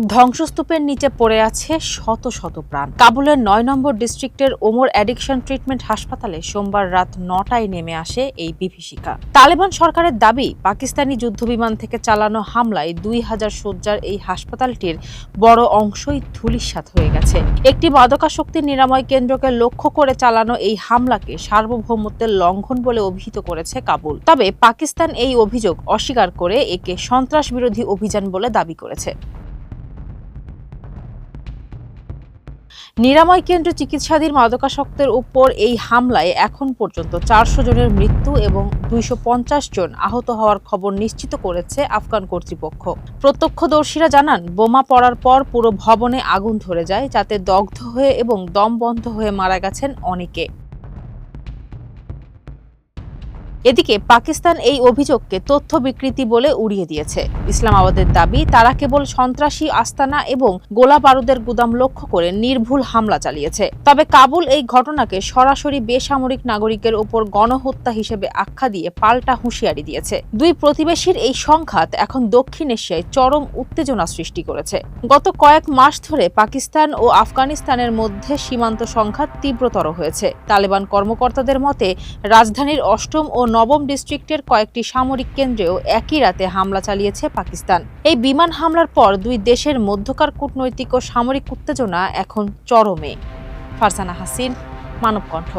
ধ্বংসস্তূপের নিচে পড়ে আছে শত শত প্রাণ। কাবুলের ৯ নম্বর ডিস্ট্রিক্টের ওমর অ্যাডিকশন ট্রিটমেন্ট হাসপাতালে সোমবার রাত ৯টায় নেমে আসে এই বিভীষিকা। তালেবান সরকারের দাবি, পাকিস্তানি যুদ্ধবিমান থেকে চালানো হামলায় ২,০০০ শয্যার এই হাসপাতালটির বড় অংশই ধূলিসাৎ হয়ে গেছে। একটি মাদকাসক্তির নিরাময় কেন্দ্রকে লক্ষ্য করে চালানো এই হামলাকে সার্বভৌমত্বের লঙ্ঘন বলে অভিহিত করেছে কাবুল। তবে পাকিস্তান এই অভিযোগ অস্বীকার করে একে সন্ত্রাস বিরোধী অভিযান বলে দাবি করেছে। নিরাময় কেন্দ্র চিকিৎসাধীন মাদকাসক্তের উপর এই হামলায় এখন পর্যন্ত ৪০০ জনের মৃত্যু এবং ২৫০ জন আহত হওয়ার খবর নিশ্চিত করেছে আফগান কর্তৃপক্ষ। প্রত্যক্ষদর্শীরা জানান, বোমা পড়ার পর পুরো ভবনে আগুন ধরে যায়, যাতে দগ্ধ হয়ে এবং দম বন্ধ হয়ে মারা গেছেন অনেকে। এদিকে পাকিস্তান এই অভিযোগকে তথ্য বিকৃতি বলে উড়িয়ে দিয়েছে। ইসলামাবাদের দাবি, তারা কেবল সন্ত্রাসী আস্তানা এবং গোলা বারুদের গুদাম লক্ষ্য করে নির্ভুল হামলা চালিয়েছে। তবে কাবুল এই ঘটনাকে সরাসরি বেসামরিক নাগরিকের উপর গণহত্যা হিসেবে আখ্যা দিয়ে পাল্টা হুঁশিয়ারি দিয়েছে। দুই প্রতিবেশীর এই সংঘাত এখন দক্ষিণ এশিয়ায় চরম উত্তেজনা সৃষ্টি করেছে। গত কয়েক মাস ধরে পাকিস্তান ও আফগানিস্তানের মধ্যে সীমান্ত সংঘাত তীব্রতর হয়েছে। তালেবান কর্মকর্তাদের মতে, রাজধানীর ৮ম ও ৯ম ডিস্ট্রিক্টের কয়েকটি সামরিক কেন্দ্রেও একই রাতে হামলা চালিয়েছে পাকিস্তান। এই বিমান হামলার পর দুই দেশের মধ্যকার কূটনৈতিক ও সামরিক উত্তেজনা এখন চরমে। ফারজানা হাসিন, মানবকণ্ঠ।